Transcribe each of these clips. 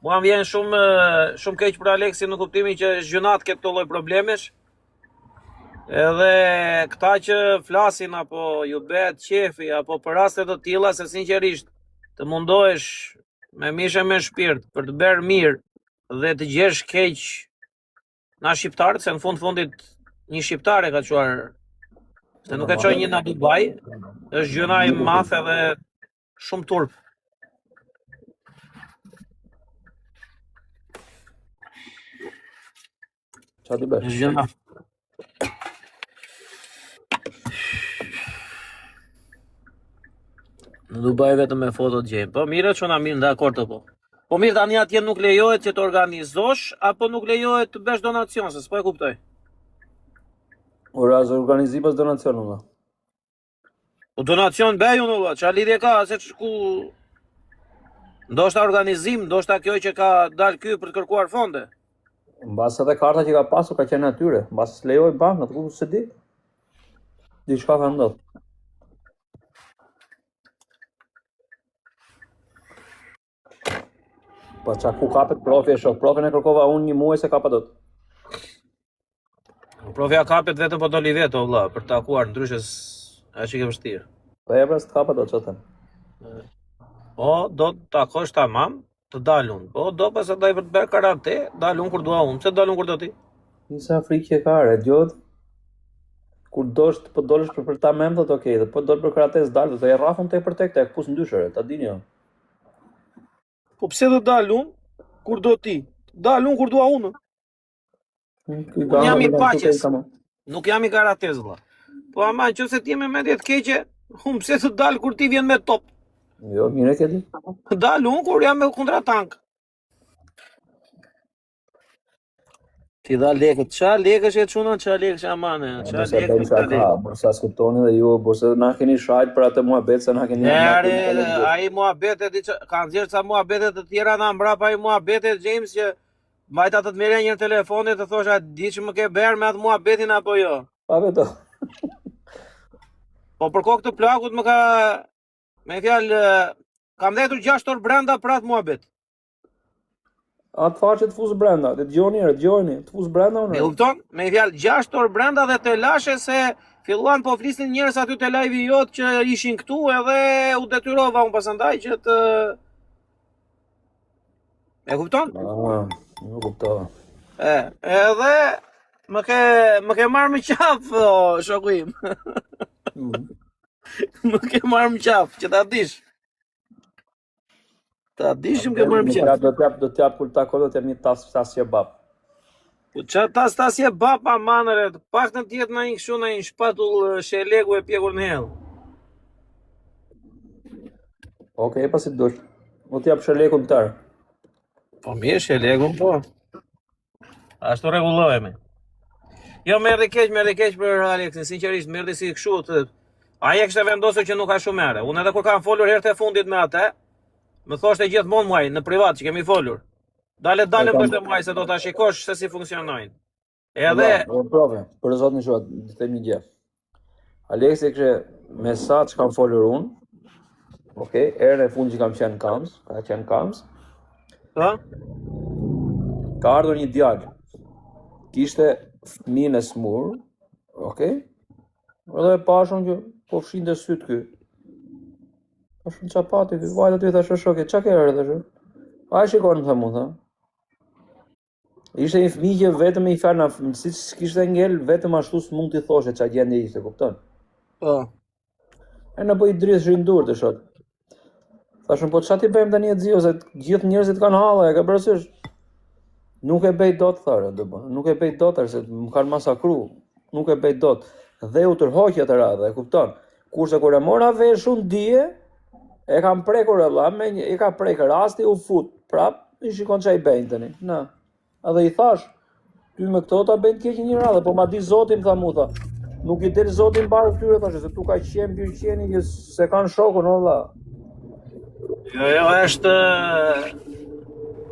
Mua më vjen shumë keq për Aleksin në kuptimin që zgjunat këtë lloj problemesh. Edhe këta që flasin apo ju bëhet qefi apo për raste të tilla se sinqerisht të mundohesh me mishe me shpirt për të bërë mirë dhe të gjesh keq na shqiptarët, se në fundit një shqiptar e ka çuar, se nuk e çon një na Dubai, është gjëna e madhe edhe shumë turp. Qa t'i bësh? Është gjëna. Në Dubai vetëm me foto të gjejmë. Po mirë çuna mirë, dakord po. Po mirë tani atje nuk lejohet që të organizosh apo nuk lejohet të bësh donacion, se s'po e kuptoj. Ora, zë organizimas donacion, valla. Po donacion bëj unë valla, çfarë lidhje ka se ku ndoshta organizim, ndoshta kjo që ka dalë ky për të kërkuar fonde. Mbas edhe karta që ka pasur ka qenë atyre, mbas lejoj bankët, ku se di. Diçka ka ndodhur. Po qa ku kapet profi e shok, profin e kërkova unë një muaj se kapa dot. Profja kapet vetëm po doli vetë o vlla, për të takuar, ndryshe është i ke vështirë. Po e pras të kapa dot, që them. Po do të takosh tamam, të dalun. Po do pas ndaj për të bërë karate, dalun kur dua unë. Pse dalun kur do ti? Nisa frikë ka, e gjot. Kur dosh po dolesh për ta mem thot okay, dhe po dol për karate s'dal, do e rrafun tek për tek, pus ndyshere, ta dini jo. Po pse do dalun kur do ti? Dalun kur dua unë. Unë jam i paqes. Nuk jam i karatez valla. Po ama nëse ti me mendje të keqe, unë pse të dal kur ti vjen me top? Jo, mirë ke di. Dalun kur jam me kontratank. Ti dha lekët, qa lekësh e çuna, qa lekësh amane, qa lekësh e lekë. Sa skuptoni dhe ju, borse na keni shajt për atë muhabet, se na keni... Ai muhabetet, ka nxjerë ca muhabetet të tjera na mbrapa ai muhabetet, James, që majta të merja një telefonit të thosha, di që më ke berë me atë muhabetin apo jo? Pa veto. Po për kokë të plakut më ka, me fjalë, kam dhetur 6 orë brenda për atë muhabet. Atë faqe të fus brenda, të dëgjoni, të fus brenda unë. Me kupton? Me fjalë 6 orë brenda dhe të lashe se filluan po flisnin njerëz aty te live-i jot që ishin këtu edhe u detyrova unë pasandaj që të... E kupton? Nuk kuptova. Edhe më ke marrë më qafë, shoku im. Më ke marrë më qafë, që ta dish. Ta dishim ke marrë më qafë. Do t'jap kur takon do t'jap një tasje bap. Po qa tasje bap amanëre, paktën të jetë në një kështu në një shpatull shelegu e pjekur në hell. Okej, pasi dush. Do t'jap shelekun tërë. Po mirë, shelegun po. Ashtu rregullohemi. Jo, merri keq për Aleksin, sinqerisht, merri si kështu të... Ai e kishte vendosur që nuk ka shumë mere. Unë edhe kur kam folur herë të fundit me atë, më thoshte gjithmonë muaj në privat që kemi folur. Dalem të muaj se do ta shikosh se si funksionojnë. Edhe prove, për zotin shoh, të them një gjë. Aleksi kishte mesazh kam folur unë. Okej, erën e fundit që kam qenë Kams. Ha? Ka ardhur një djalë. Kishte fëmijën e smur, okej? Edhe e pashun që po fshinte syt ky. Pashun çapati, vajta ty thash shoqë, çka ke ardhur tash? Ai shikon më tha. Ishte një fëmijë që vetëm i fal na, siç kishte ngel, vetëm ashtu s'mund t'i thoshe ç'a gjendje ishte, kupton? Po. E na bëi drishin dur të shot. Thashun po ç'a ti bëjmë tani xhio se gjithë njerëzit kanë halla, e ka parasysh. Nuk e bëj dot thore, do bë. Nuk e bëj dot se më kanë masakru. Nuk e bëj dot. Dhe u tërhoqja të radhë, e kupton? Kurse kur e mora vesh unë dije, e kam prekur valla, e ka prekur rasti u fut. Prap, i shikon ç'a i bëjnë tani. Na. Edhe i thash, ty me këto ta bëjnë keq një radhë, po ma di Zotin tha mu tha. Nuk i del Zotin mbar këtyre thashë se tu ka qen birqeni që se kanë shokun valla. Jo, është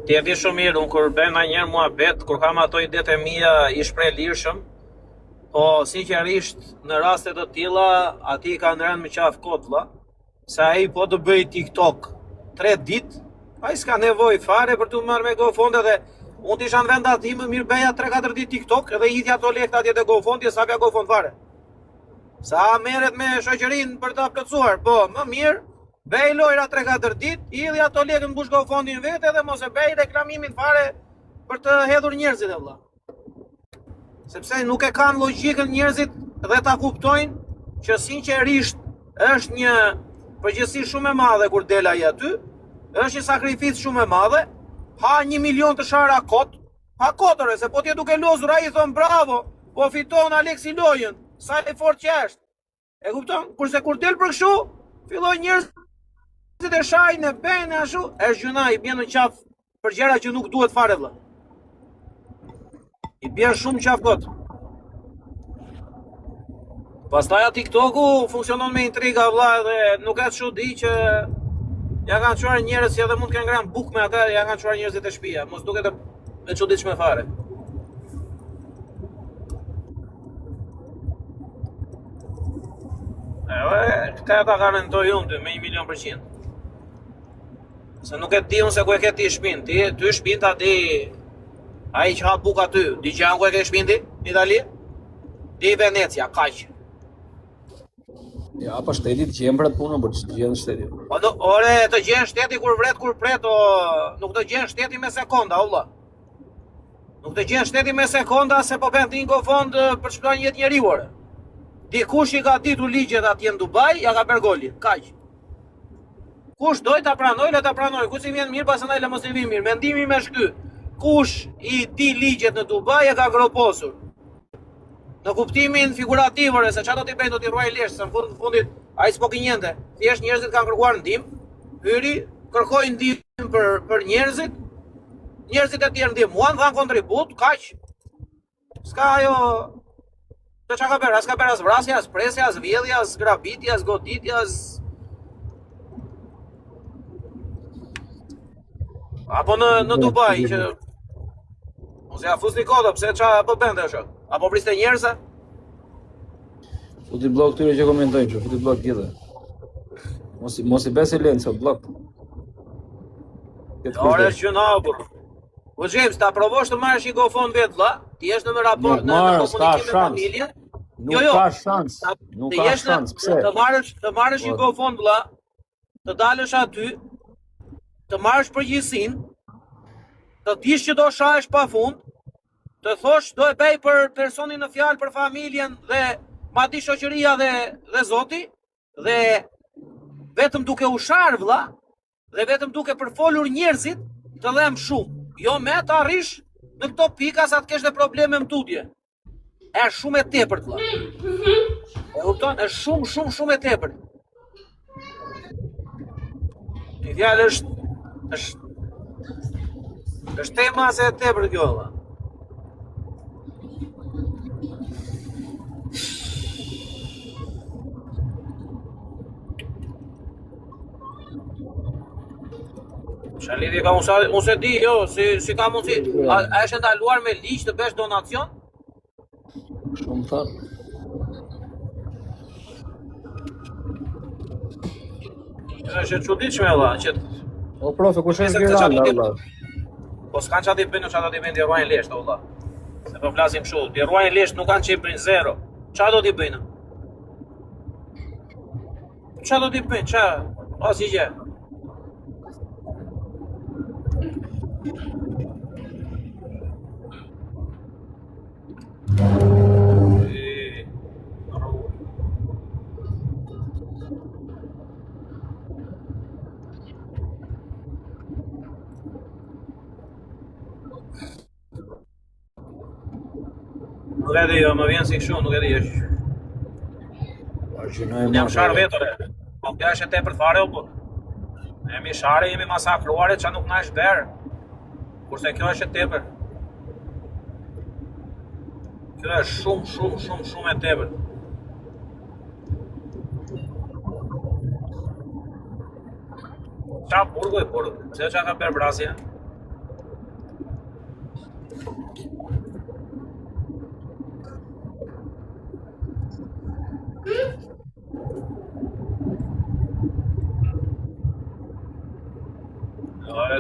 ti e di shumë mirë, unë kur bëj ndonjëherë muhabet, kur kam ato idetë e mia i shpreh lirshëm, po sinqerisht në raste të tilla ati kanë rënë me qaf kot valla, se ai po të bëj TikTok 3 ditë Ai s'ka nevojë fare për të marrë me GoFund dhe unë t'isha në venda tim, mirë beja 3-4 ditë TikTok edhe hitja ato lekët atje te GoFundi, sa ka GoFund fare. Sa merret me shoqërinë për ta plotësuar, po, më mirë bej lojra 3-4 ditë, hidhi ato lekë mbush GoFundin vetë edhe mos e bej reklamimin fare për të hedhur njerëzit e vëlla. Sepse nuk e kanë logjikën njerëzit dhe ta kuptojnë që sinqerisht është një përgjegjësi shumë e madhe kur del ai aty, është një sakrificë shumë e madhe, ha 1 milion të shara kot, ha kotëre, se po t'je duke lozur ai thon bravo, po fiton Aleksi lojën, sa e fort që është. E kupton? Kurse kur del për kështu, fillojnë njerëzit e shajnë, e bejnë ashtu, është gjuna i bjen në qaf për gjëra që nuk duhet fare vëlla. I bjen shumë qaf kot. Pastaj TikToku funksionon me intriga vëlla dhe nuk ka çudi që ja kanë çuar njerëz që edhe mund të kenë ngrënë bukë me ata, ja kanë çuar njerëzit e shtëpia. Mos duket e çuditshme fare. Këta ta garantoj unë me 1 milion %. Se nuk e di unë se ku e ke ti shpinë. Ty shpinë ta di ai që ha bukë aty. Di që ku e ke shpinë ti? Në Itali? Di Venecia, kaq. Ja, pa shteti të gjen për atë punën, por të gjen shteti. Ore, të gjen shteti kur vret, kur pret, nuk të gjen shteti me sekonda, valla. Nuk të gjen shteti me sekonda se po bën ti GoFund për shpëton jetë njeriu ore. Dikush i ka ditur ligjet atje në Dubai, ja ka bërë golin, kaq. Kush doj ta pranoj, le ta pranoj. Kush i vjen mirë, pastaj le mos i vjen mirë. Mendimi me shky. Kush i di ligjet në Dubai e ka groposur. Në kuptimin figurativ, se çfarë do t'i bëjnë, do t'i ruaj lesh, se në fundit ai s'po gënjente. Thjesht njerëzit kanë kërkuar ndihmë, hyri, kërkoi ndihmë për njerëzit. Njerëzit e tjerë ndihmuan, dhan kontribut, kaq. S'ka ajo të çka ka bërë, as ka bërë as vrasje, as presje, as vjedhje, as grabitje, as goditje, as apo në Dubai që ose ja fusni kodë, pse ç'a po bënte ashtu? Apo priste njerëza? Futi blok tyre që komentojnë që, futi blok gjithë. Mos i besi lencë, blok. Ore është gjëna, por. Po James, ta provosh të marrësh një GoFund vetë, vlla? Ti jesh në raport në komunikim me familjen? Nuk ka shans. Nuk ka shans, pse? Të marrësh një GoFund, vlla, të dalësh aty, të marrësh përgjegjësinë, të dish që do shahesh pafund, të thosh do e bëj për personin në fjalë, për familjen dhe madje shoqëria dhe Zoti, dhe vetëm duke u sharë vlla, dhe vetëm duke përfolur njerëzit, të dhem shumë. Jo me të arrish në këto pika sa të kesh dhe probleme më tutje. Është shumë e tepërt vlla. E kupton? Është shumë e tepërt. Në fjalë është tema se e tepërt kjo valla. Lidhje ka unë se di, jo, si ka mundësi. A është ndaluar me ligj të bësh donacion? Shumë thot. Është e çuditshme valla, që O profe, kush është Viranda valla? po s'kan çati bëjnë, çfarë do t'i bëjnë, t'i ruajnë lesht valla. Se po flasim kështu, t'i ruajnë lesht, nuk kanë çeprin zero. Çfarë do t'i bëjnë? Çfarë do t'i bëjnë? Çfarë? Asgjë gjë. Nuk e di, jo, më vjen si kështu, nuk e di, është. Unë jam sharë vetore, po kjo është e tepërt fare, o po. Ne jemi sharë, jemi masakruare, që nuk na është berë. Kurse kjo është e tepërt. Kjo është shumë e tepërt. Qa burgu e burgu, pse qa ka bërë brasja?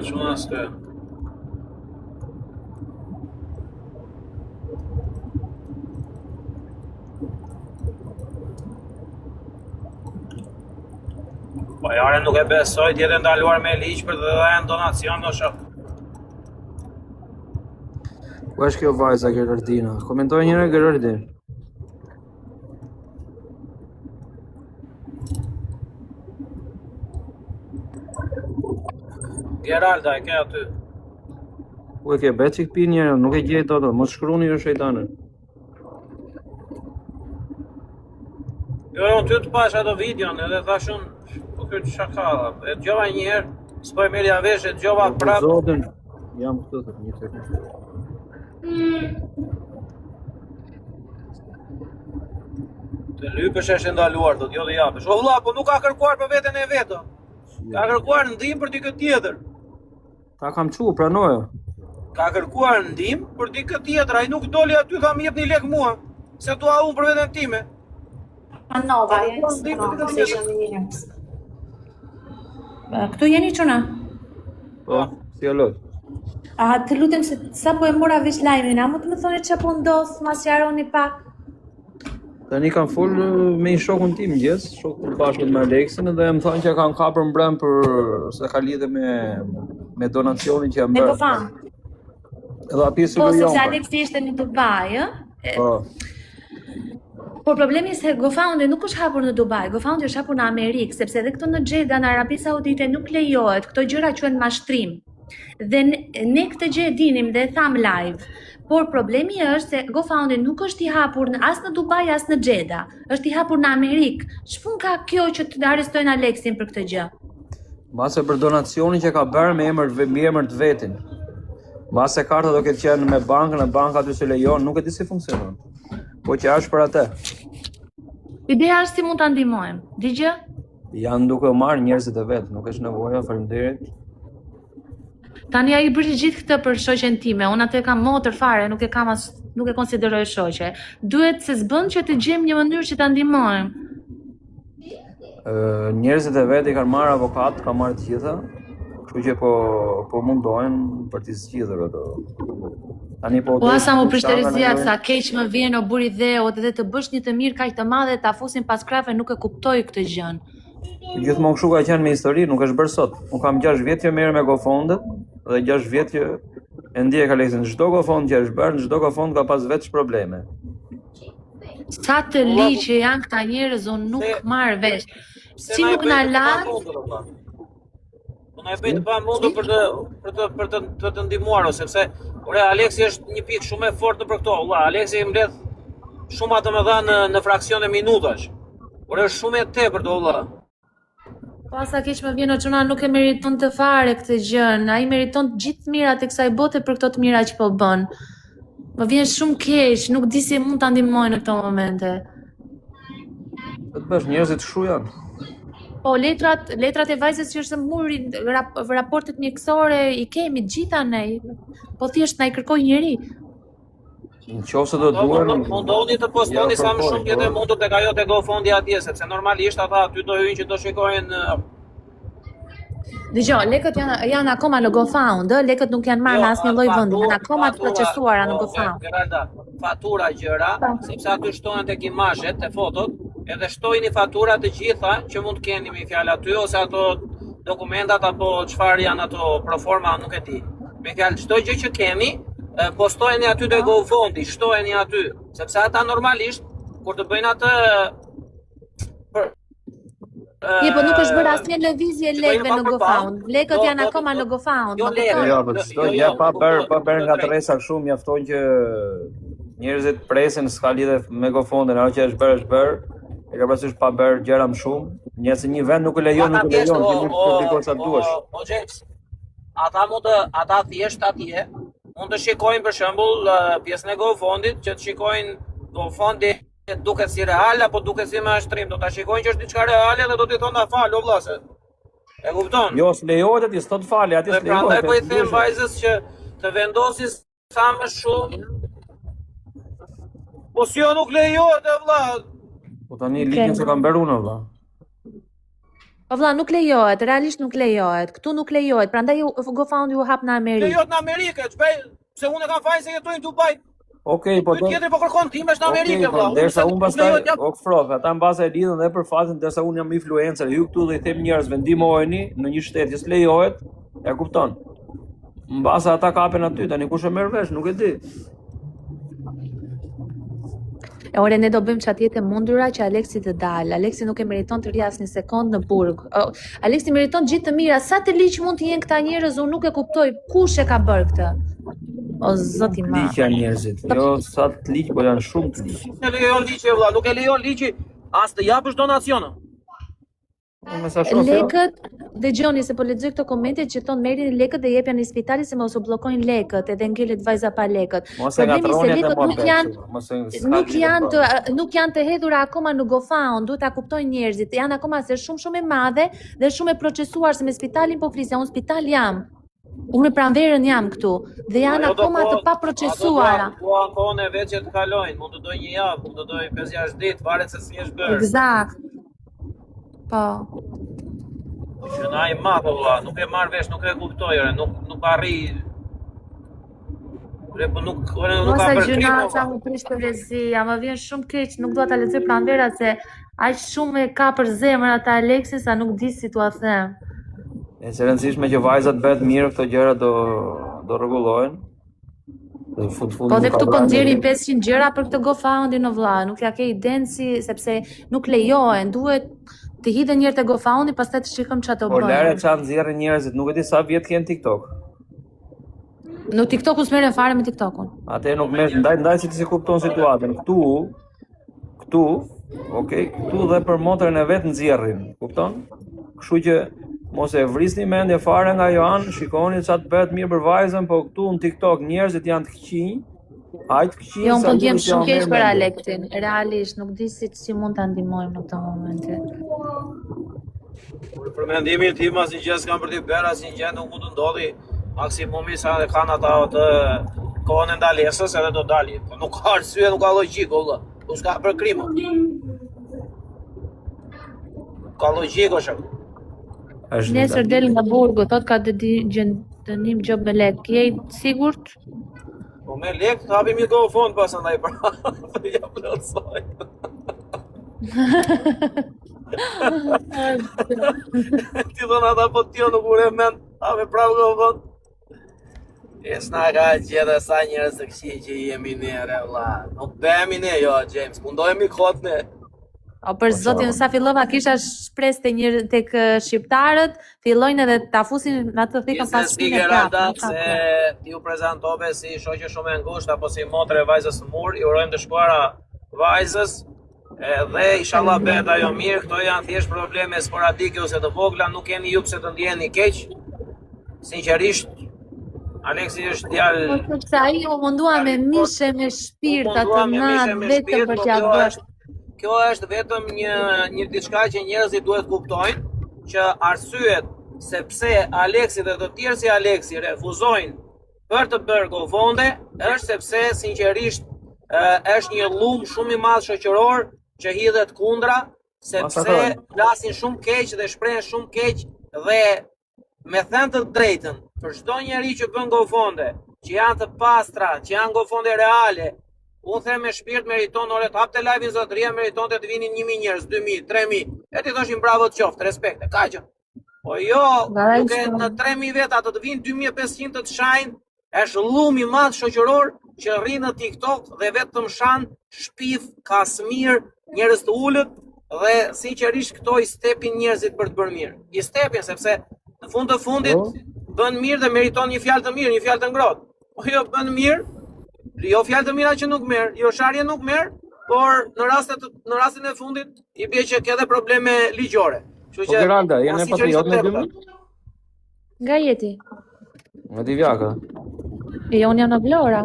Shumë asë. Po jare nuk e besoj tjetë ndaluar me ligj për të dhënë donacion do shok. Ku është kjo vajza Gerardina? Komentoj njëre Gerardin. Geralda e ke aty. Ku e ke beçik pi njëre, nuk e gjej dot, mos shkruani ju shejtane. Jo, ty të pash ato videon edhe thashun, po kjo çka ka? E dëgjova një herë, s'po e merja vesh, e dëgjova prap. Zotën, jam këtu të një sekundë. Të lypësh është ndaluar, do t'jo dhe japësh. O vlla, po nuk ka kërkuar për veten e vetë. Ka kërkuar ndihmë për dikë tjetër. Ta kam çu, pranoja. Ka kërkuar ndihmë për dikë tjetër, ai nuk doli aty tha më jepni lek mua, se dua unë për veten time. Nova, këtu jeni çuna? Po, si alot. Të lutem se sa po e mora vesh lajmin, a mund të më thoni çfarë po ndodh, ma sqaroni pak? Tani kam fol me një shokun tim gjes, shokun bashkë me Aleksin dhe më thonë që kanë kapur mbrëm për se ka lidhje me donacionin që jam Me bërë. GoFund. Edhe api Po, sepse sigurisht. Aleksi ishte në Dubai, ë? Po. Por problemi se GoFundi nuk është hapur në Dubai, GoFundi është hapur në Amerikë, sepse edhe këtu në Jeddah në Arabi Saudite nuk lejohet, këto gjëra quhen mashtrim. Dhe ne këtë gjë e dinim dhe e tham live. Por problemi është se GoFundi nuk është i hapur as në Dubai as në Jeddah, është i hapur në Amerikë. Ç'pun ka kjo që të arrestojnë Aleksin për këtë gjë? Mbase për donacionin që ka bërë me emër të vetin. Mbase karta do ketë qenë me bankën, e banka aty se lejon, nuk e di si funksionon. Po që është për atë. Ideja është si mund ta ndihmojmë. Digjë? Janë duke u marrë njerëzit e vet, nuk është nevoja, faleminderit. Tani ai bëri gjithë këtë për shoqen time. Unë atë kam motër fare, nuk e konsideroj shoqe. Duhet se s'bën që të gjejmë një mënyrë që ta ndihmojmë. Njerëzit e vet i kanë marrë avokat, kanë marrë të gjitha. Kështu që po mundohen për të zgjidhur ato. Tani po. Po asa më prishterizia sa keq më vjen o buri dhe o edhe të bësh një të mirë kaq të madhe ta fusin pas krave, nuk e kuptoj këtë gjën. Gjithmonë kështu ka qenë me histori, nuk është bërë sot. Unë kam 6 vjet që merrem me GoFundet dhe 6 vjet që e ndjek Aleksin. Çdo GoFund që është bërë, në çdo GoFund ka pas vetë probleme. Sa të ligjë që janë këta njerëz, unë nuk marr vesh. Si nuk na lan? Unë e bëj të pamundur për të ndihmuar sepse ore Aleksi është një pikë shumë e fortë për këto. Valla, Aleksi mbledh shumë atë më dha në fraksione minutash. Ore është shumë e tepërt valla. Po sa keq më vjen o çuna, nuk e meriton të fare këtë gjën. Ai meriton të gjithë mirat e kësaj bote për këto të mira që po bën. Më vjen shumë keq, nuk di si mund ta ndihmoj në këto momente. Të bësh njerëzit shu janë. Po letrat e vajzës që është muri, raportet mjekësore i kemi të gjitha ne. Po thjesht na i kërkoj njëri. Nëse do duan, mundoni të postoni sa më shumë jetë mundur tek ajo te GoFundi atje, sepse normalisht ata aty do hyjnë që do shikojnë. Dgjoj, lekët janë akoma në GoFund, lekët nuk janë marrë në asnjë lloj vendi, janë akoma të procesuara në GoFund. Fatura gjëra, sepse aty shtohen tek imazhet, te fotot, edhe shtojini fatura të gjitha që mund të keni me fjalë aty ose ato dokumentat apo çfarë janë ato proforma, nuk e di. Me fjalë çdo gjë që keni postojeni aty te GoFundi, shtojeni aty, sepse ata normalisht kur të bëjnë atë po nuk është bërë asnjë lëvizje lekëve në GoFund. Lekët janë akoma në GoFund. Jo, po çdo gjë pa bërë nga tërresa kështu, mjafton që njerëzit presin, s'ka lidhje me GoFundin, ajo që është bërë. E ka parasysh pa bërë gjëra më shumë. Nëse një vend nuk e lejon, ti mund të publikosh sa duash. O James, ata thjesht atje mund të shikojnë për shembull pjesën e GoFundit, që të shikojnë GoFundi duket si real apo duket si mashtrim, do ta shikojnë që është diçka reale dhe do t'i thonë fal o vlla se. E kupton? Jo, s'lejohet aty, s'tot fal, aty s'lejohet. Prandaj po i them vajzës që të vendosin sa më shumë. Po si jo nuk lejohet e vlla. Po tani ligjin se kam bërë unë vlla. O vlla, nuk lejohet, realisht nuk lejohet. Këtu nuk lejohet. Prandaj GoFound ju hap në Amerikë. Lejohet në Amerikë, ç'bëj, se unë kam fajin se jetoj në Dubai. Okej, po Ky tjetri po kërkon ti mesh në Amerikë, vlla. Derisa unë pastaj, frof, ata mbase e lidhen dhe për fatin derisa unë jam influencer, ju këtu dhe i them njerëzve ndihmojeni në një shtet që s'lejohet, ja kupton. Mbase ata kapen aty, tani kush e merr vesh, nuk e di. Ore, ne do bëjmë çat jetë mundura që Aleksi të dalë. Aleksi nuk e meriton të rri asnjë sekond në burg. Aleksi meriton gjithë të mira. Sa të liq mund të jenë këta njerëz, unë nuk e kuptoj. Kush e ka bërë këtë? O zoti ma. Liq janë njerëzit. Jo sa të liq, po janë shumë të liq. Nuk e lejon ligji, vlla, nuk e lejon ligji as të japësh donacione. Me sa shoh. Lekët, dëgjoni se po lexoj këto komente që thon merrin lekët dhe jepja në spitali se mos u bllokojnë lekët, edhe ngelet vajza pa lekët. Problemi se lekët nuk janë të hedhura akoma në GoFound, duhet ta kuptojnë njerëzit. Janë akoma se shumë e madhe dhe shumë e procesuar se me spitalin po flisja, unë spital jam. Unë pranverën jam këtu dhe janë akoma të pa procesuara. Po ankon e vetë që të kalojnë, mund të dojnë një javë, mund të dojnë 5-6 ditë, varet se si është bërë. Eksakt. Po. Që na i po vlla, nuk e marr vesh, nuk e kuptoj, nuk arri. Po nuk ka bërë krim. Mos sa më prish poezia, më vjen shumë keq, nuk dua ta lexoj pranvera se aq shumë e ka për zemër ata Aleksi sa nuk di si t'ua them. E rëndësishme që vajzat bëhet mirë, këto gjëra do rregullohen. Po dhe këtu po nxjerrin 500 gjëra për këtë GoFoundin o vlla, nuk ja ke iden si sepse nuk lejohen, duhet të hidhen njerë të GoFoundi, pastaj të shikojmë çfarë do bëjmë. Po lere çan nxjerrin njerëzit, nuk e di sa vjet kanë TikTok. Në TikTok s'merren fare me TikTokun. Atë nuk merr, ndaj si ti kupton situatën. Këtu, okay, këtu dhe për motrën e vet nxjerrin, kupton? Kështu që mos e vrisni mendje fare nga Johan, shikoni çfarë bëhet mirë për vajzën, po këtu në TikTok njerëzit janë të këqij. Jo, po ndjem shumë keq për Aleksin. Realisht nuk di si mund ta ndihmojmë në këtë moment. Për mendimin tim asnjë s'kam për të bërë, asnjë gjë nuk mund të ndodhi. Maksimumi sa kanë ata të kohën e ndalesës edhe do dalin. Po nuk ka arsye, nuk ka logjik, valla. Po s'ka për krim. Ka logjik ose. Nesër del nga burgu, thot ka dënim gjob me lek. Je i sigurt? Po me lek të hapim një GoFund pas andaj pra. Ja plotësoj. Ti dhona ata po t'jo nuk ure mend, hape prapë GoFund. E s'na ka gjithë sa njerëz të këqij që jemi ne, re vlla. Nuk bëhemi ne, jo James, mundohemi kot ne. O për zotin, sa fillova kisha shpresë tek shqiptarët, fillojnë edhe ta fusin në atë thikën pas shpinë prapë. Se ti u prezantove si shoqe shumë e ngushtë apo si motre e vajzës në mur, i urojmë të shkuara vajzës, dhe inshallah bëhet ajo mirë. Këto janë thjesht probleme sporadike ose të vogla, nuk keni ju pse të ndjeni keq. Sinqerisht, Aleksi është djalë. Po sepse ai u mundua me mishe, me shpirt atë natë vetëm për t'ia bërë. Kjo është vetëm një diçka që njerëzit duhet kuptojnë, që arsyet se pse Aleksi dhe të tjerë si Aleksi refuzojnë për të bërë GoFonde, është sepse sinqerisht është një lum shumë i madh shoqëror që hidhet kundra, sepse flasin shumë keq dhe shprehen shumë keq dhe me thënë të drejtën, për çdo njeri që bën GoFonde, që janë të pastra, që janë GoFonde reale, unë them me shpirt meriton, ore të hapte live-in zotëria, meriton të vinin 1000 njerëz, 2000, 3000. E ti thoshin bravo të qoftë, respekte, ka që. Po jo, duke në 3000 veta të vinë 2500 të shajnë, është lum i madh shoqëror që rri në TikTok dhe vetëm shan shpif, kasmir, njerëz të ulët dhe sinqerisht këto i stepin njerëzit për të bërë mirë. I stepin sepse në fund të fundit bën mirë dhe meriton një fjalë të mirë, një fjalë të ngrohtë. Po jo bën mirë, jo fjalë të mira që nuk merr, jo sharje nuk merr, por në rastin e fundit i bie që ka edhe probleme ligjore. Kështu që Geralda, jeni patriot në dymi? Nga jeti? Nga Divjaka. Jo, unë jam në Vlora.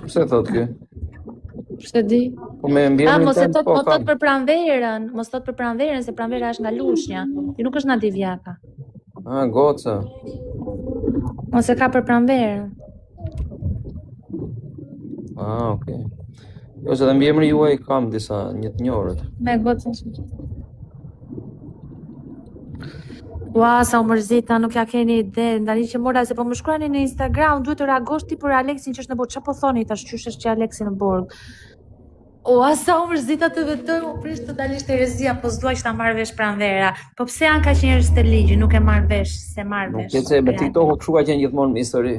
Pse thot ky? Pse di? Po me mbjellin mos e thot për pranverën, mos thot për pranverën se pranvera është nga Lushnja. Ti nuk është nga Divjaka. Goca. Mos e ka për pranverën. Okay. Jo, se dhe mbi emri juaj kam disa një të njohurët. Me gocën. Ua, sa u mërzita, nuk ja keni ide. Ndani që mora se po më shkruani në Instagram, duhet të reagosh ti për Aleksin që është në burg. Çfarë po thoni tash, qysh është që Aleksi në burg? Ua, sa u mërzita të vetoj, u prish totalisht herezia, po s'dua që ta marr vesh pranvera. Po pse janë kaq njerëz të ligji, nuk e marr vesh, se marr Nuk vesh. ke se me TikTok kështu ka qenë gjithmonë në histori.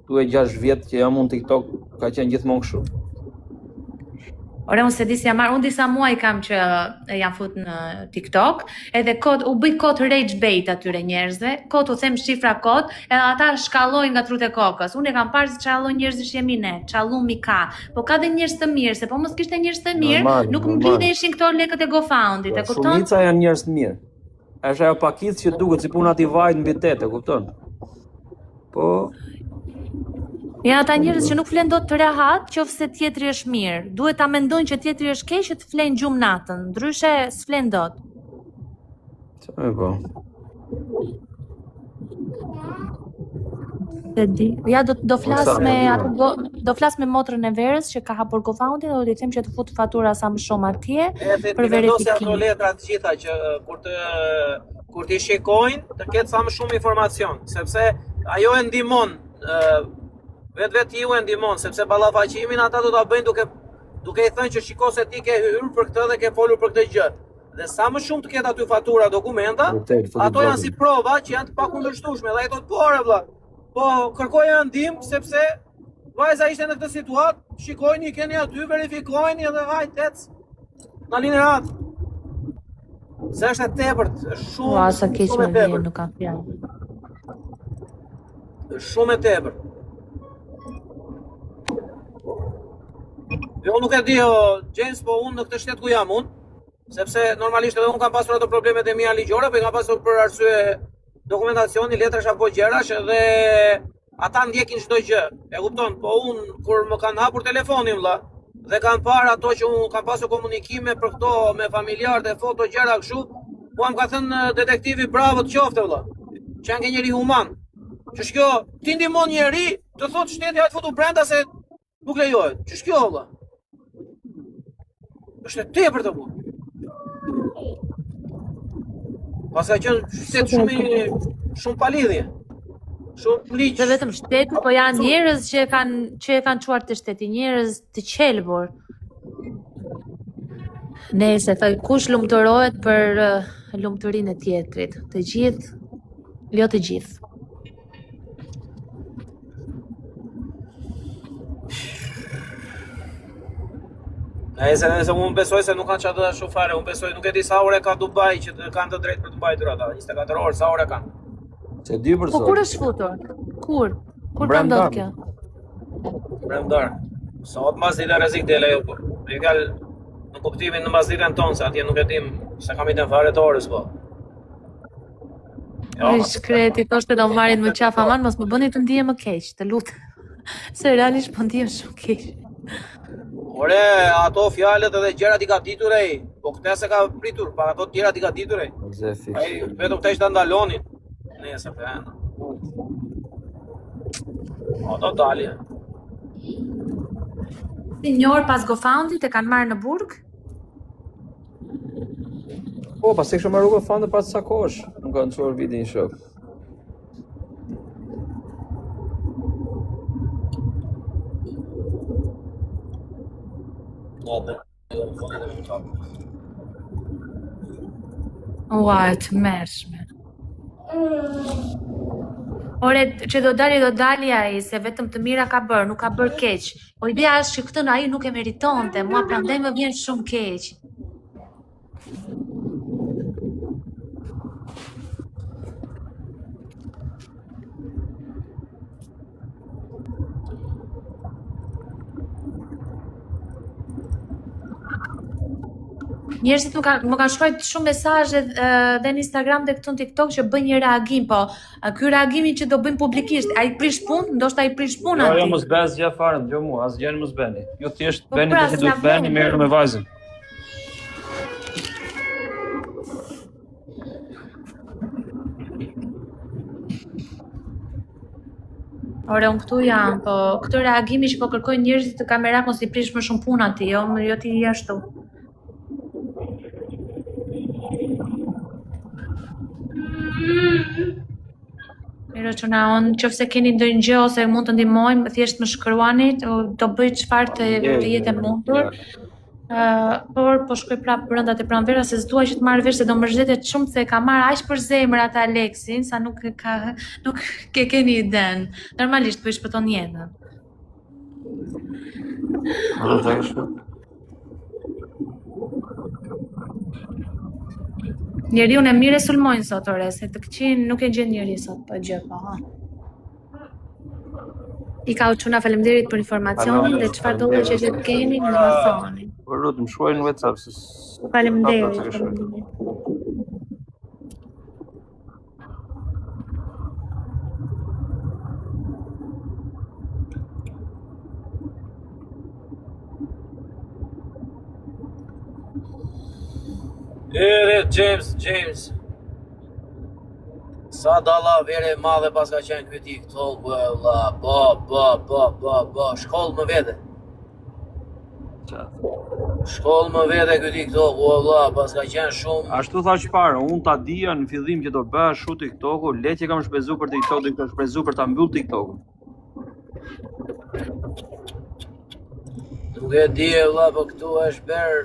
Tu e 6 vjet që jam unë TikTok, ka qenë gjithmonë kështu. Ore, unë se di si jam marrë, unë disa muaj kam që jam fut në TikTok, edhe kod, u bëj kod rage bait atyre njerëzve, kod u them shifra kod, edhe ata shkallojnë nga trut e kokës. Unë e kam parë se çallon njerëzish jemi ne, çallumi ka. Po ka dhe njerëz të mirë, se po mos kishte njerëz të mirë, nuk mblidheshin këto lekët e GoFundit, e kupton? Shumica janë njerëz të mirë. Është ajo pakicë që duket si puna ti vajt mbi tet, e kupton? Po Ja, ata njerëz që nuk flen dot të rehat, qofse tjetri është mirë. Duhet ta mendojnë që tjetri është keq që të flen gjumë natën, ndryshe s'flen dot. çfarë po? Se di. Ja do flas me do flas me motrën e Verës që ka hapur GoFundin dhe do t'i them që të fut fatura sa më shumë atje për verifikim. Ato letra të gjitha që kur ti shikojnë të ketë sa më shumë informacion, sepse ajo e ndihmon vetë ju e ndihmon, sepse ballafaqimin ata do ta bëjnë duke i thënë që shiko se ti ke hyrë për këtë dhe ke folur për këtë gjë. Dhe sa më shumë të ketë aty fatura, dokumenta, ato janë si prova që janë të pakundërshtueshme. Dhe ai thotë po ore vëlla, po kërkoja ndihmë sepse vajza ishte në këtë situatë, shikojni, keni aty, verifikojni edhe hajt ec. Na lini rat. Se është e tepërt, është shumë. Ua, sa keq më vjen, nuk kam fjalë. Është shumë e tepërt. Jo nuk e di, James, po unë në këtë shtet ku jam unë, sepse normalisht edhe unë kam pasur ato problemet e mia ligjore, po i kam pasur për arsye dokumentacioni, letrash apo gjërash, dhe ata ndjekin çdo gjë. E kupton? Po unë kur më kanë hapur telefonin vëlla, dhe kanë parë ato që unë kam pasur komunikime për këto me familjarë dhe foto gjëra kështu, po më ka thënë detektivi bravo të qofte vëlla, që janë njëri human. Që shkjo, ti ndihmon njeri, të thotë shteti hajtë futu brenda se nuk lejohet. Që shkjo vëlla? Është e tepër të punë. Pas ka qenë shtet shumë palidhje. Shumë ligj. Dhe vetëm shteti, po janë njerëz që e kanë çuar të shteti, njerëz të qelbur. Nëse thoj kush lumturohet për lumturinë e tjetrit, të gjithë, jo të gjithë. Nëse unë besoj se nuk kanë çfarë të shufare, unë besoj nuk e di sa ore ka Dubai që kanë të drejtë për të mbajtur ata, 24 orë sa ore kanë. Se di për Po kur është futur? Kur? Kur ka ndodhur kjo? Brendar. Sot mbas dita rrezik dele ajo po. Me fjalë në kuptimin në mbasditën tonë, se atje nuk e dim se kam i fare të orës po. Ai shkreti thoshte do marrin më qaf aman, mos më bëni të ndihem më keq, të lutem. Se realisht po ndihem shumë keq. Ore, ato fjalët edhe gjërat i ka ditur ai. Po këtë se ka pritur, pa ato tjerat i ka ditur ai. Ai vetëm këtë ishte ndalonin. Nëse po janë. Ato dalje. Një orë pas GoFundit e kanë marrë në burg? Po, pas e kështë marrë GoFundit pas sa kosh. Nuk kanë çuar vidin shok. Ua, e të mërshme. Ore, që do dali ai, se vetëm të mira ka bërë, nuk ka bërë keq. Po ideja është që këtë ai nuk e meritonte, mua prandaj më vjen shumë keq. Njerëzit më kanë shkruar shumë mesazhe dhe në Instagram dhe këtu në TikTok që bëjnë një reagim, po ky reagimi që do bëjmë publikisht, ai prish punë, ndoshta ai prish punën aty. Jo, mos bëj asgjë fare, jo mua, asgjë mos bëni. Ju thjesht bëni që duhet bëni, merrni me vajzën. Ore, unë këtu jam, po këtë reagimi që po kërkojnë njerëzit të kamerat mos i prish më shumë punë aty, jo ti ashtu. Miro që na on, qofse keni ndonjë gjë ose mund të ndihmojmë, thjesht më shkruani, do bëj çfarë të jetë e mundur. Por po shkoj prapë brenda te pranvera se s'dua që të marr vesh se do mbështetet shumë se ka marr aq për zemër atë Aleksin sa nuk ke keni iden. Normalisht po i shpëton jetën. Njeriu e mirë e sulmojnë sot ore, se të këqin nuk e gjen njeri sot po gjë po ha. I ka uçuna faleminderit për informacionin dhe çfarë do të që të keni më thoni. Po lut më shkruaj në WhatsApp se Faleminderit. James. Sa dalla vere madhe pas ka qenë ky TikTok, valla, po, shkollë më vete. Shkollë më vete ky TikTok, valla, pas ka qenë shumë. Ashtu thash para, unë ta dija në fillim që do bëha shu TikToku, le që kam shpezu për TikTok, do të shpezu për ta mbyll TikTokun. Nuk e di valla, po këtu është bërë.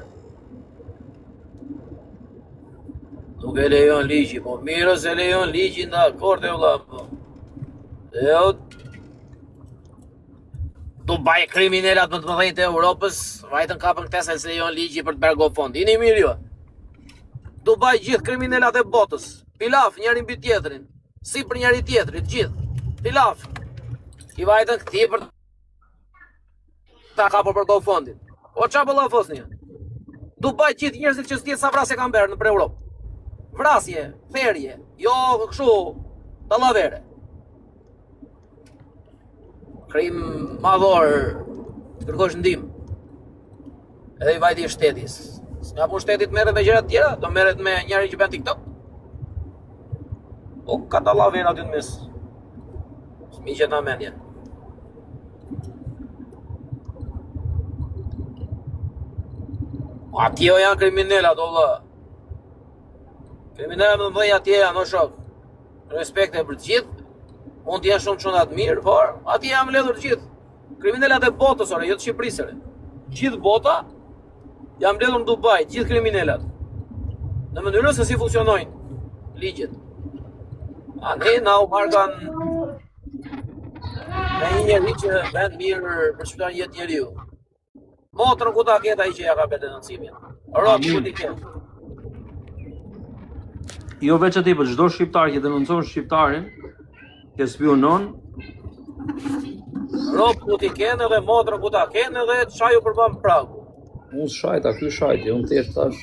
Nuk e lejon ligji, po mirë se lejon ligji në akord e valla, po. Dubai kriminalat më të mëdhenj të Europës, vajtën kapën këtesa se lejon ligji për të bërë GoFund. Ini mirë jo. Dubai gjithë kriminalat e botës, pilaf njëri mbi tjetrin, si për njëri tjetrit, gjithë, pilaf. I vajtën këti për ta kapër për GoFundin. O qa bëlla fosni? Dubai gjithë njerëzit që s'tjetë sa vrasje kanë bërë në për Europë. Vrasje, therje, jo kështu dallavere. Krim madhor, të kërkosh ndihmë. Edhe i vajti shtetis. S'ka pun shtetit merret me gjëra të tjera, do merret me njëri që bën TikTok. O ka dallavera aty në mes. S'miqet na mendje. Atje janë kriminalat, o vëlla. Kriminalat më mëdhenj atje janë, o shok. Respekte për të gjithë. Mund të jenë shumë çuna të mirë, por atje janë mbledhur të gjithë. Kriminalat e botës, ore, jo të Shqipërisë. Gjithë bota janë mbledhur në Dubai, gjithë kriminalat. Në mënyrën se si funksionojnë ligjet. A ne na u marrën me një njeri që bën mirë për shpëton jetë njeriu. Motrën ku ta ketë ai që ja ka bërë denoncimin. Rrok ku ti ke. Jo veç aty, por çdo shqiptar që denoncon shqiptarin, që spionon, Rrok ku ti kenë dhe motrën ku ta kenë dhe çaju përbën pragu. unë shajta, ky shajti, unë thjesht thash.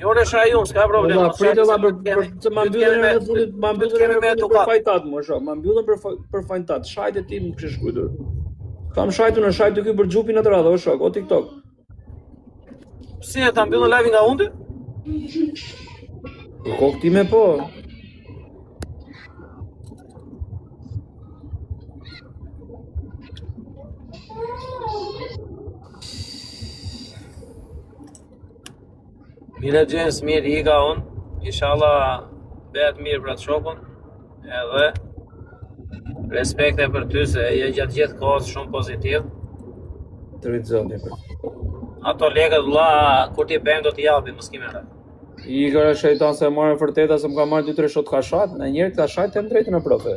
Jo në shajun, s'ka problem. Valla, pritë valla për të ma mbyllën në fundit, ma mbyllën për fajtat, më shoh, ma mbyllën për fajtat. Shajtë ti më kishë shkruar. Kam shajtur në shajtë ky për xhupin atë radhë, o shok, o TikTok. Si e ta mbyllën live nga undi? Kokë ti me po. Mire James, mirë i ka unë. Inshallah bëhet mirë për atë shokun. Edhe respekte për ty se je gjatë gjithë kohës shumë pozitiv. Të rritë zoti. Ato lekët vlla, kur ti bëjmë do t'i japim, mos kimë rreth. I ka shejtan se marrë vërteta se më ka marrë 2-3 shot kashat, në njerë kashat të më drejtën e profe.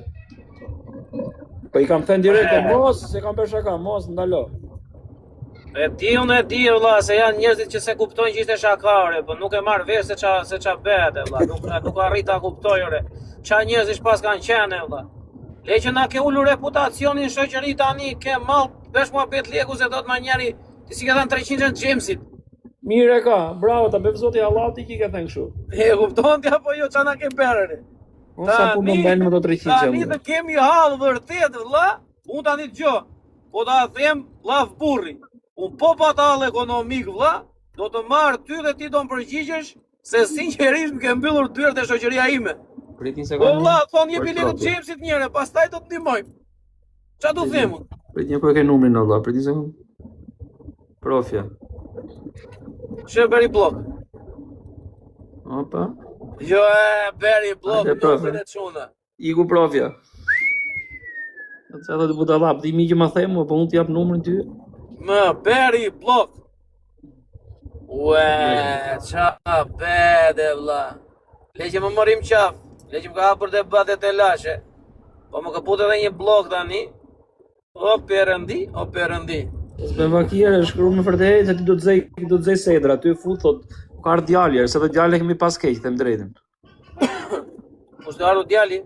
Po i kam thënë direkt, mos, se kam bërë shaka, mos, ndalo. E di vlla, se janë njerëzit që se kuptojnë që ishte shakare, po nuk e marr vesh se ça bëhet vlla, nuk arrit ta kuptoj ore. Ça njerëzish pas kanë qenë vlla. Le që na ke ulur reputacionin në shoqëri tani, ke mall, vesh muhabet leku se do të ma njeri, ti si ka thënë 300 Jamesit. Mire ka, bravo, ta bëv zoti Allah ti ki ka thënë kështu. E kupton ti apo jo, ça na ke bërë? Unë sa punë mbajnë me to 300 Tani të kemi hall vërtet vlla, unë tani dëgjoj. Po ta them llaf burri. Un po patall ekonomik vlla, do të marr ty dhe ti do më përgjigjesh se sinqerisht më ke mbyllur dyert e shoqëria ime. Prit një Po sekondë. vlla, thon jepi lekët Jamesit njëre, pastaj do të ndihmojmë. Ç'a do them unë? Prit një ku e ke numrin valla, prit një sekondë. Profja. Çe bëri blok. Opa. Jo e bëri blok, Hajde, nuk profe. e çuna. Iku profja. Sa do të buta ti mi që ma them, po unë t'jap numrin ty. Më beri blok. Ue, qa bede vlla. Le që më morim qaf. Le që më ka hapur debatet e lashe. Po më ka put edhe një blok tani. O perëndi. Me vakire, shkru me vërtet se ti do të zej sedra, ty fut thot, ka ardhur djalë, se do djalë kemi pas keq, them drejtën. Kush do ardhur djali?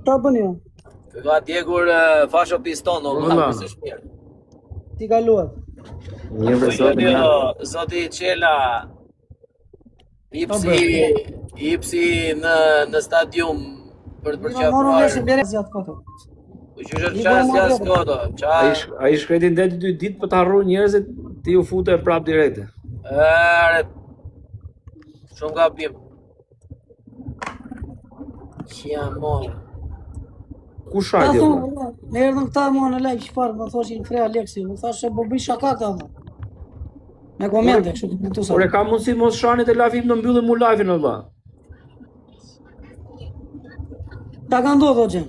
Ta bëni jo? Ka djegur fasho piston, o vlla, s'është mirë. Ti kaluat. Një person. Zoti Qela Ipsi në stadium për të Morën përqafuar. vesh bere zjat koto. Që është qas kodo. Ai shkreti ndet 2 ditë për të harruar njerëzit, ti u fute prap direkte. Ere, shumë gabim. Qia mor. Ku Ta shajti? thonë, me erdhën këta mua në live çfarë, më thoshin Fre Aleksi, më thashë po bëj shaka këta. Me komente, kështu këtu sa. Ore ka mundsi mos shanit e lavim në mbyllim mu live-in valla. Ta ka ndodhur gjë.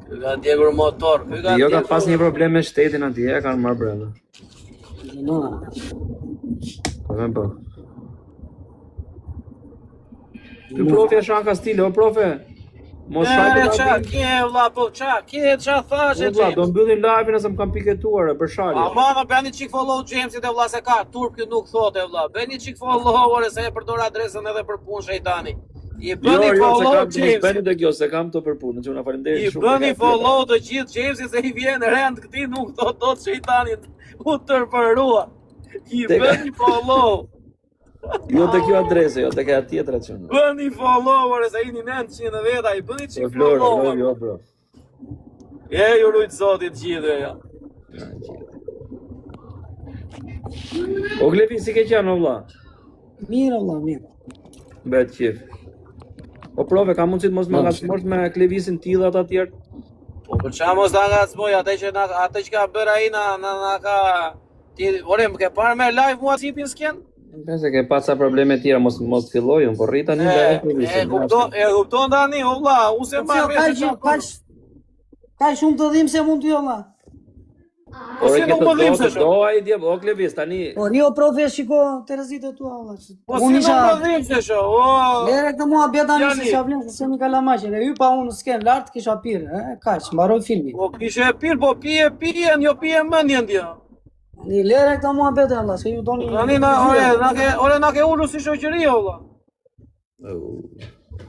Ky ka djegur motor. Jo ka pas një problem me shtetin atje, kanë marrë brenda. Po vem po. Ky profi shan ka stile, o profe. Mos shajti qa, lavim. kje vlla, po qa thashe Valla, do James? mbyllin live-in se më kam piketuar për shali. Ama më bëni çik follow Jamesit e vlla se ka turp që nuk thotë vlla. Bëni çik follow ore se e përdor adresën edhe për punë shejtani. I bëni se follow kam të Jamesit. bëni të kjo, se kam të për punë, që na faleminderit I shumë. bëni follow të gjithë Jamesit se i vjen rend këti nuk thot dot shejtanit u tërpërua. I bëni follow. Jo të kjo adrese, jo të kjo tjetra që në. Bëni follow ore se jeni 900 veta, i bëni Po çik Flora, follow. jo bro. E ju lut zotit gjithë ja. O Glevi, si ke qenë o vlla? Mirë valla, mirë. Bet qef. O prove, ka mundësi të mos më ngacmosh me Klevisin tilla ata tjerë? Po për qa mos ta ngacmoj, atë që ka bërë ai na ka ore më ke parë me live mua tipin s'ken? Pensë ke paca probleme tjera, mos filloj, unë po rrit tani me Klevisin. Kupton tani, o vlla, unë se marr vesh. Ka shumë të dhimë se mund t'jo valla. Po si nuk më dhim se do ai dje, o Klevis tani. Po një profe shiko Terezit e tua valla. Po si nuk më dhim se sho, o. Lere këtë mua beta një Jani. se shavlen se një kalamaqe. Dhe hypa unë në sken lartë kisha pirë, kaq, mbaroj filmi. Po kishe pirë, po pijen, jo pijen mëndjen tja. Një lere këtë mua beta valla, se ju doni. Tani na ke ullu si shoqëri, o vlla.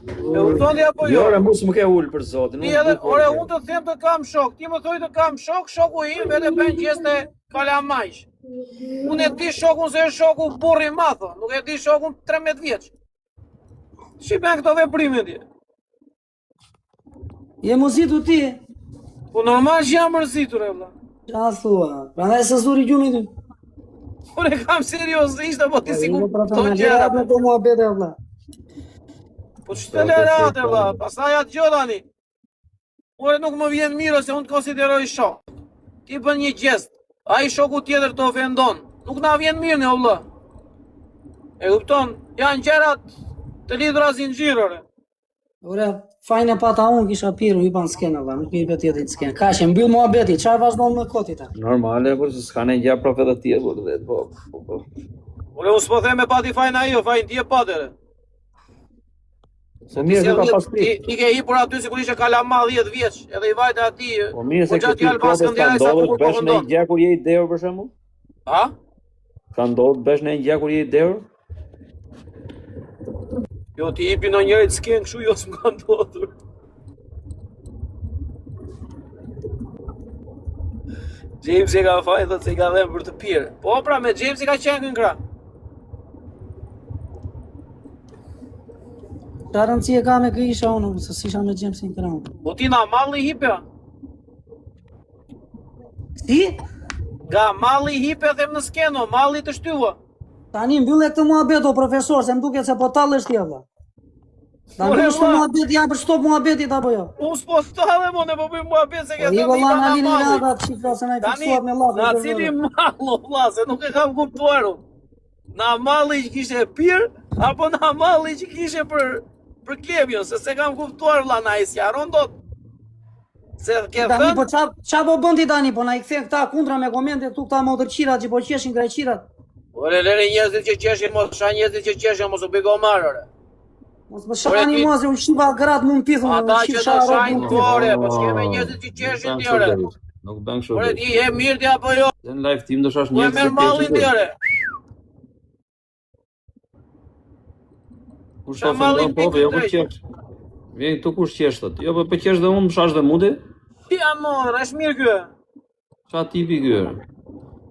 E kuptoni apo Jo, jo? ore mos më ke ul për zotin. Ti edhe, ore, unë të them të kam shok, ti më thoj të kam shok, shoku im vetë bën gjeste kalamajsh. Unë e di shokun se është shoku burri matho, nuk e di shokun 13 vjeç. Si bën këto veprime ti? Je mozitu ti? Po normal që jam mërzitur e vlla. Qa thua? Prandaj se zuri gjumi ty. Unë kam seriozisht apo ti sikur Pra to të gjëra. me të mua bete valla. Po ç'të lërate vlla, pastaj atë gjë tani. Ore nuk më vjen mirë se unë të konsideroj shok. Ti bën një gjest, ai shoku tjetër të ofendon. Nuk na vjen mirë ne valla. E kupton? Janë gjërat të lidhura zinxhirore. Ore, fajn e pata unë kisha pirë, hypa në skenë valla, nuk mi beti në skenë. Ka që mbyll mua beti, çfarë vazhdon me koti ta? Normale, por se s'ka ne gjë profe të tjerë, por vetë po. Ore unë s'po them me pati fajn ajo, fajn ti e patere. Se mirë se ka pas prit. Ti ke hipur aty sikur ishte kalama 10 vjeç, edhe i vajte aty. Po mirë se gjatë këtë fjalë pas profe këndjerë s'ka sa ndodhur bukur bësh po në një këndon. gjë kur je i dehur për shembull? Ha? Ka ndodhur bësh në një gjë kur je i dehur? Jo ti hipi në njërit s'ken kështu jo s'm ka ndodhur. James e ka fajin dhe se i ka dhenë për të pirë. Po pra me James i ka qenë kënë kra. Qa rëndësi e ka me kë isha unë, se s'isha me Jamesin kraun. Po ti na malli hipja. Si? Nga malli hipja them në skeno, malli të shtyua. Tani mbylle këtë mua beto, profesor, se më duket se po tallesh ti valla. Ta Ore, mbyll këtë vlla. mua beti, ja për stop mua betit apo jo? Unë s'po stale mo, ne po bëjmë mua bet se ke I thënë valla i na ka lini malli. rada që flasën ai Tani, fiksuat me llafë. na cili mallo, vlla, se nuk e kam kuptuar unë. Na malli që kishe pirë, apo na malli që kishe për Klebion, se se kam kuptuar vlla na i sjaron dot. Se ke Tani thënë, po qa po bën ti tani, po na i kthen këta kundra me komente këtu këta motorqirat që po qeshin greqirat. ore lere njerëzit që qeshin, mos sha njerëzit që qeshin, mos u bëgo marr ore. Mos më shani mua se u shiva grat mund pithun. Ata që të shajnë tore, po s'keme njerëzit që qeshin ti ore. Nuk bën kështu. Ore ti je mirë ti apo jo? Në live tim do shash Po e njerëz merr mallin ti ore. Kush Qa të mallin ofendon po, jo pikë po qesh. Vjen këtu kush qesh thot. Jo po qesh dhe unë më shash dhe mundi. Ti amor, është mirë ky. Qa tipi ky?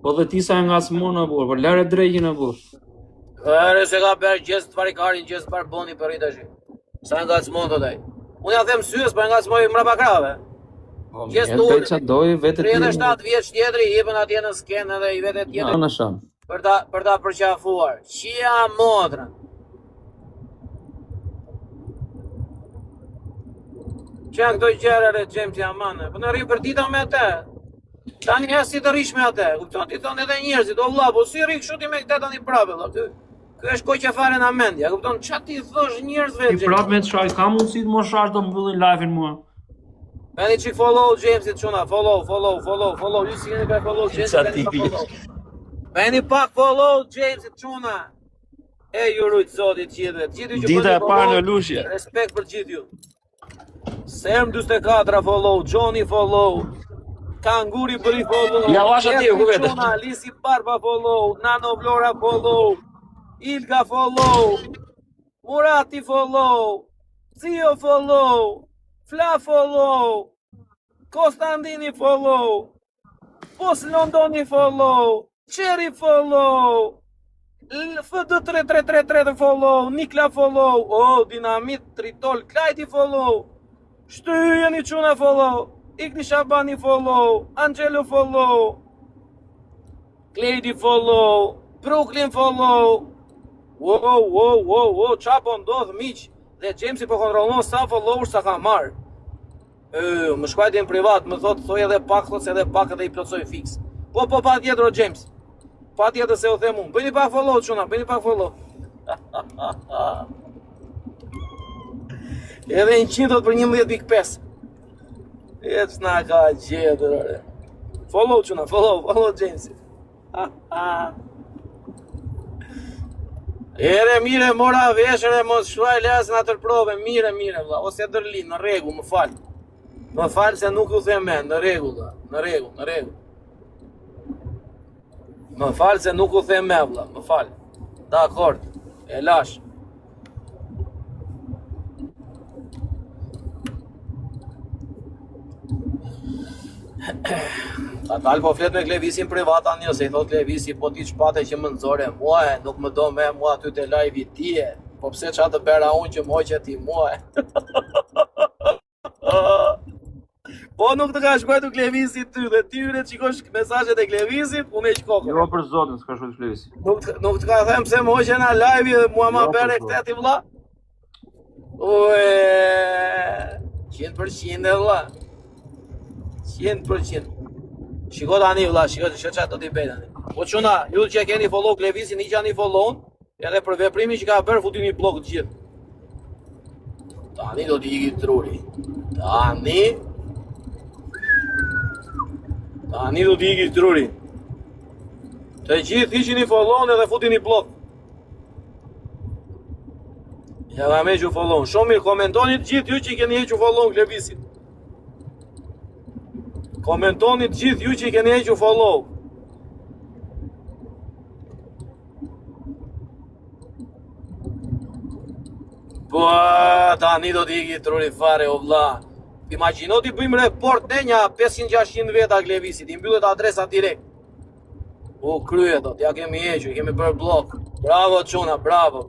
Po dhe ti sa ngacmon apo, po lare drejqin apo. Ere se ka bërë gjesë të farikarin, gjesë të barboni për rritashi. Sa ngacmon thot ai. Unë ja them syes, po ngacmoj mbrapa krave. Gjesë Mirë, të bëj çfarë doj, vetë ti. 37 vjeç tjetri i jepën atje në skenë edhe i vetë tjetri Na sham. për ta përqafuar. Qia motrën. Qa këto gjera re James Jamane, po në rri për dita me atë. Tani ja si të rish me atë, kupton ti thonë edhe njerëzit, o vlla, po si rri kështu ti me këtë tani prapë valla. Ky është koqe fare na mendja, kupton? Ç'a ti thosh njerëzve? Ti prap me të shaj, ka mundësi të mos shash do mbyllin live-in mua. Beni çik follow Jamesit çuna, follow. Ju si keni ka follow Jamesit. Beni pak follow Jamesit çuna. E ju rujt zotit gjithëve. Gjithë ju që Dita e bëni parë në follow, lushje. Respekt për gjithë ju. Serm 44 follow, Johnny follow. Kanguri bëri follow. Ja vash atje ku vetë. Çuna, Lisi Barba follow, Nano Vlora follow. Ilga follow. Murati follow. Zio follow. Fla follow. Konstantini follow. Pos Londoni follow. Cherry follow. FD3333 follow. Nikla follow. Oh, Dinamit Tritol Klajti follow. Shtyjeni çuna follow. Igni Shabani follow. Angelo follow. Klejdi follow. Brooklyn follow. Wow, qa po ndodh miq? Dhe Jamesi po kontrollon sa followers sa ka marr. Më shkruajti në privat, më thoj edhe pak, thot se edhe pak edhe i plotsoj fix. Po pa tjetër o James. Pa tjetër se u them unë. Bëni pak follow çuna, bëni pak follow. Edhe 100 për 11.5. E s'na ka gjetur ore. Follow çuna, follow Jamesi. Ere mire mora veshën e mos shruaj lasën atër prove, mire vlla, ose dërlin, në rregull, më fal. Më fal se nuk u them men, në rregull, në rregull. Më fal se nuk u them me vlla, më fal. Dakord, e lash. Atal po flet me Klevisin privat anë, se i thot Klevisi, po ti çpate që më nxore mua, nuk më do me mua aty te live-i tije. Po pse qa të bera unë që më hoqe ti mua? Po nuk të ka shkuajtu Klevisi ty dhe ty ne qikosh mesazhet e Klevisit, unë e qkokën. Jo për zotin, s'ka shkuajtu Klevisi. Nuk të ka them pse më hoqe na live-i dhe mua ma bere këte ti vlla? Ue, 100% e vlla. 100%. Shiko tani vlla, shiko çfarë do t'i bëj tani. Po çuna, ju që e keni follow Klevisin, i gjani follow, edhe për veprimin që ka bërë futini blok të gjithë. Tani do t'i iki truri. Tani do t'i iki truri. Të gjithë hiqini follow edhe futini blok. Ja nga me që follow. Shumë mirë, komentoni të gjithë ju që i keni hequ follow Klevisin. Komentoni të gjithë ju që i keni hequ follow. Po, tani do t'i iki truri fare, o vlla. Imagjino t'i bëjmë report ne një 500-600 veta Klevisit, i mbyllet adresa direkt. O, krye do, t'ja kemi hequ, i kemi bërë blok. Bravo, çuna, bravo.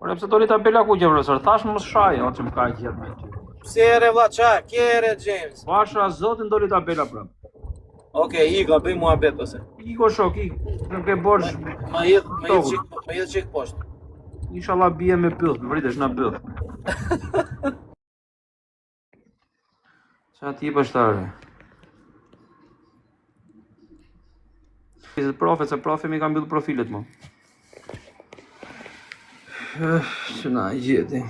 Por pse doli tabela ku gjë profesor? Thash mos shaj, o që më ka gjetë me ty. Pse ere vlla qa, kere James. Pasha zotin doli tabela prap. Okej, ika, bëj muhabet ose. Iko shok, nuk e borsh. Më hidh çik poshtë. Inshallah bie me pyll, vritesh na pyll. Qa ti pështare? Se profi mi ka mbyll profilet mo. Që na i gjeti.